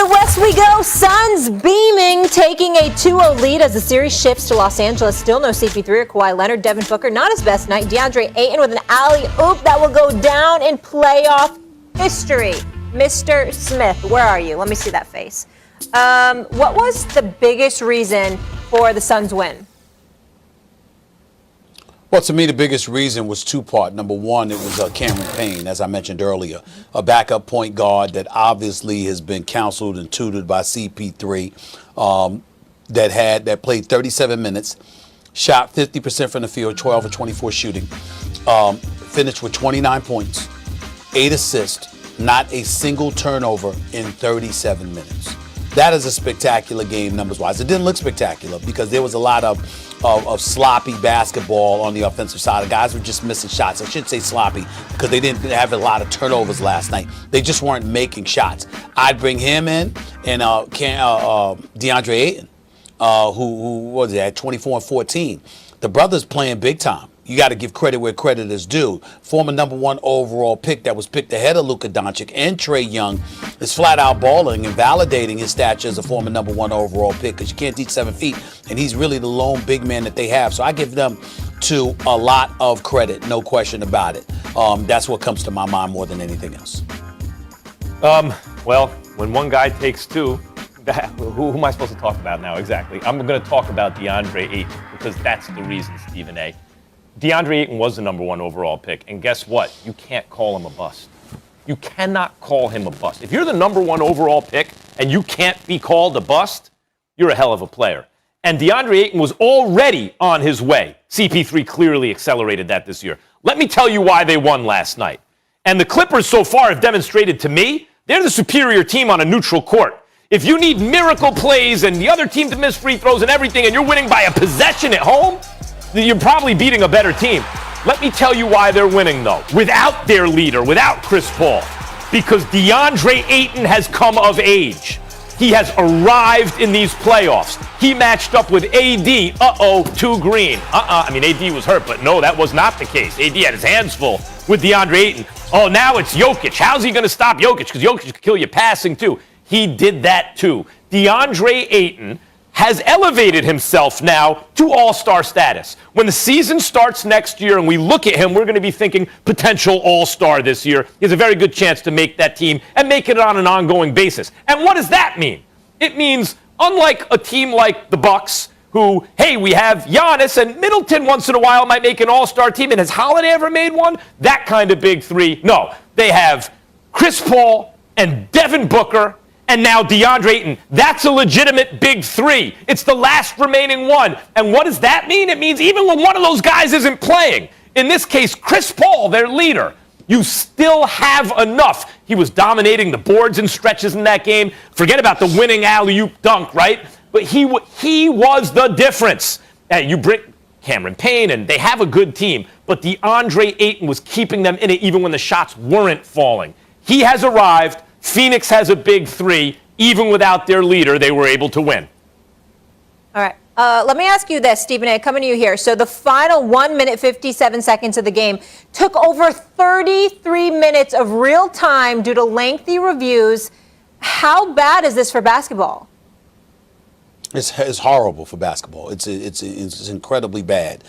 the West we go. Suns beaming, taking a 2-0 lead as the series shifts to Los Angeles. Still no CP3 or Kawhi Leonard. Devin Booker, not his best night. DeAndre Ayton with an alley-oop that will go down in playoff history. Mr. Smith, where are you? Let me see that face. What was the biggest reason for the Suns' win? Well, to me, the biggest reason was two-part. Number one, it was Cameron Payne, as I mentioned earlier, a backup point guard that obviously has been counseled and tutored by CP3, that played 37 minutes, shot 50% from the field, 12 or 24 shooting, finished with 29 points, 8 assists, not a single turnover in 37 minutes. That is a spectacular game numbers-wise. It didn't look spectacular because there was a lot of sloppy basketball on the offensive side. The guys were just missing shots. I shouldn't say sloppy because they didn't have a lot of turnovers last night. They just weren't making shots. I'd bring him in and DeAndre Ayton, who was it, at 24 and 14. The brother's playing big time. You got to give credit where credit is due. Former number 1 overall pick that was picked ahead of Luka Doncic and Trae Young is flat out balling and validating his stature as a former number 1 overall pick because you can't teach 7 feet, and he's really the lone big man that they have. So I give them to a lot of credit, no question about it. That's what comes to my mind more than anything else. Well, when one guy takes two, who am I supposed to talk about now exactly? I'm going to talk about DeAndre Ayton because that's the reason, Stephen A. DeAndre Ayton was the number 1 overall pick, and guess what? You can't call him a bust. You cannot call him a bust. If you're the number 1 overall pick and you can't be called a bust, you're a hell of a player. And DeAndre Ayton was already on his way. CP3 clearly accelerated that this year. Let me tell you why they won last night. And the Clippers so far have demonstrated to me they're the superior team on a neutral court. If you need miracle plays and the other team to miss free throws and everything and you're winning by a possession at home, you're probably beating a better team. Let me tell you why they're winning, though, without their leader, without Chris Paul. Because DeAndre Ayton has come of age. He has arrived in these playoffs. He matched up with AD, to Green. I mean, AD was hurt, but no, that was not the case. AD had his hands full with DeAndre Ayton. Oh, now it's Jokic. How's he going to stop Jokic? Because Jokic could kill you passing, too. He did that, too. DeAndre Ayton has elevated himself now to all-star status. When the season starts next year and we look at him, we're going to be thinking potential all-star this year. He has a very good chance to make that team and make it on an ongoing basis. And what does that mean? It means, unlike a team like the Bucks, who, hey, we have Giannis and Middleton once in a while might make an all-star team, and has Holiday ever made one? That kind of big three. No, they have Chris Paul and Devin Booker and now DeAndre Ayton. That's a legitimate big three. It's the last remaining one. And what does that mean? It means even when one of those guys isn't playing, in this case, Chris Paul, their leader, you still have enough. He was dominating the boards and stretches in that game. Forget about the winning alley-oop dunk, right? But he was the difference. You bring Cameron Payne, and they have a good team, but DeAndre Ayton was keeping them in it even when the shots weren't falling. He has arrived. Phoenix has a big three. Even without their leader, they were able to win. All right. Let me ask you this, Stephen A., coming to you here. So the final 1 minute, 57 seconds of the game took over 33 minutes of real time due to lengthy reviews. How bad is this for basketball? It's horrible for basketball. It's incredibly bad.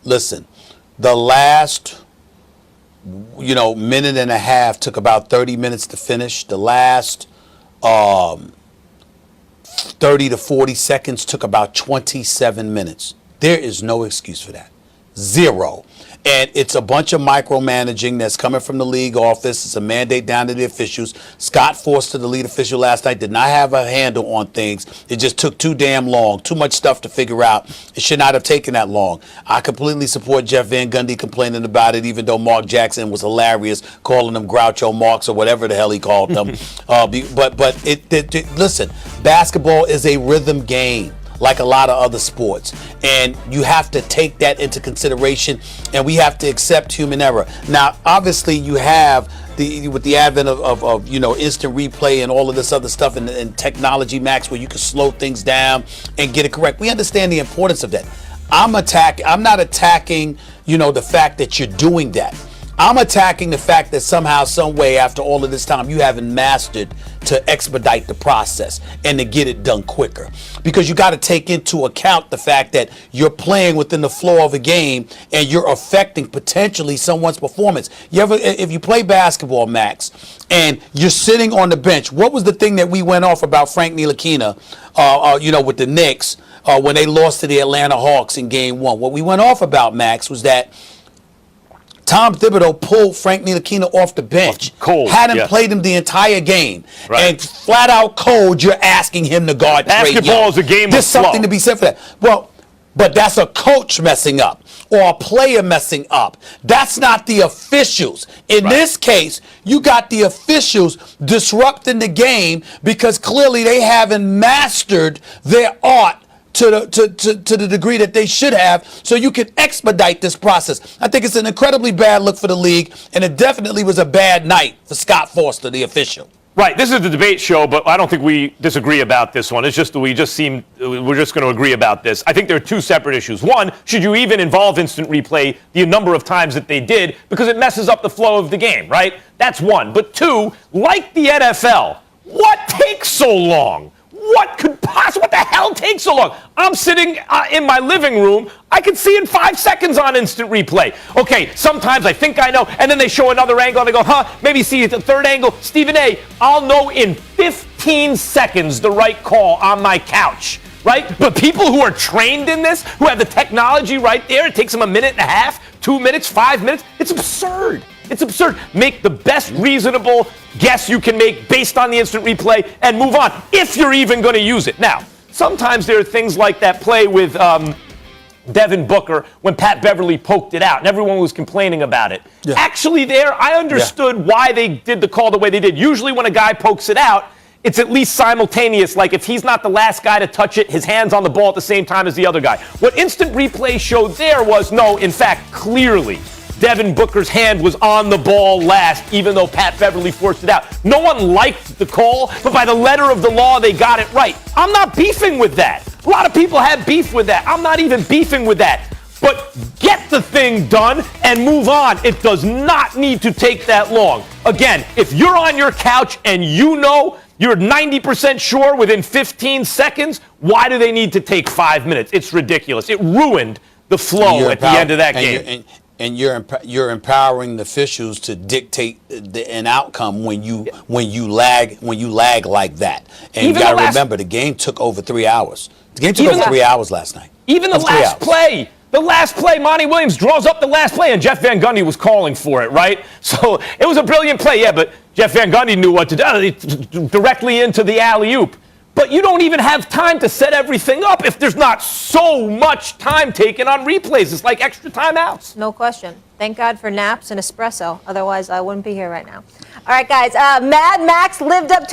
Listen, the last minute and a half took about 30 minutes to finish. The last 30 to 40 seconds took about 27 minutes. There is no excuse for that. Zero. And it's a bunch of micromanaging that's coming from the league office. It's a mandate down to the officials. Scott Forster, the lead official last night, did not have a handle on things. It just took too damn long. Too much stuff to figure out. It should not have taken that long. I completely support Jeff Van Gundy complaining about it, even though Mark Jackson was hilarious, calling them Groucho Marx or whatever the hell he called them. Listen, basketball is a rhythm game, like a lot of other sports. And you have to take that into consideration, and we have to accept human error. Now, obviously, you have with the advent of instant replay and all of this other stuff and technology, Max, where you can slow things down and get it correct. We understand the importance of that. I'm not attacking, the fact that you're doing that. I'm attacking the fact that somehow, some way, after all of this time, you haven't mastered to expedite the process and to get it done quicker. Because you got to take into account the fact that you're playing within the flow of a game and you're affecting potentially someone's performance. If you play basketball, Max, and you're sitting on the bench, what was the thing that we went off about Frank Ntilikina, with the Knicks when they lost to the Atlanta Hawks in Game 1? What we went off about, Max, was that Tom Thibodeau pulled Frank Ntilikina off the bench. Cold, hadn't played him the entire game. Right. And flat out cold, you're asking him to guard Trae Young. Basketball is a game of There's something flow. to be said for that. Well, but that's a coach messing up or a player messing up. That's not the officials. In this case, you got the officials disrupting the game because clearly they haven't mastered their art to the degree that they should have, so you can expedite this process. I think it's an incredibly bad look for the league, and it definitely was a bad night for Scott Foster, the official. Right. This is the debate show, but I don't think we disagree about this one. It's just that we're just going to agree about this. I think there are two separate issues. One, should you even involve instant replay the number of times that they did, because it messes up the flow of the game, right? That's one. But two, like the NFL, what takes so long? What the hell takes so long? I'm sitting in my living room. I can see in 5 seconds on instant replay. Okay, sometimes I think I know, and then they show another angle, and they go, maybe see the third angle. Stephen A., I'll know in 15 seconds the right call on my couch, right? But people who are trained in this, who have the technology right there, it takes them a minute and a half, 2 minutes, 5 minutes. It's absurd. It's absurd. Make the best reasonable guess you can make based on the instant replay and move on, if you're even going to use it. Now, sometimes there are things like that play with Devin Booker when Pat Beverly poked it out and everyone was complaining about it. Yeah. Actually there, I understood why they did the call the way they did. Usually when a guy pokes it out, it's at least simultaneous. Like if he's not the last guy to touch it, his hand's on the ball at the same time as the other guy. What instant replay showed there was, no, in fact, clearly, Devin Booker's hand was on the ball last, even though Pat Beverly forced it out. No one liked the call, but by the letter of the law, they got it right. I'm not beefing with that. A lot of people have beef with that. I'm not even beefing with that. But get the thing done and move on. It does not need to take that long. Again, if you're on your couch and you know you're 90% sure within 15 seconds, why do they need to take 5 minutes? It's ridiculous. It ruined the flow at the end of that game. And you're empowering the officials to dictate an outcome when you lag like that. And you got to remember, the game took over 3 hours. The game took over 3 hours last night. Even the last play, Monty Williams draws up the last play, and Jeff Van Gundy was calling for it, right? So it was a brilliant play, but Jeff Van Gundy knew what to do, directly into the alley-oop. But you don't even have time to set everything up if there's not so much time taken on replays. It's like extra timeouts. No question. Thank God for naps and espresso. Otherwise, I wouldn't be here right now. All right, guys. Mad Max lived up to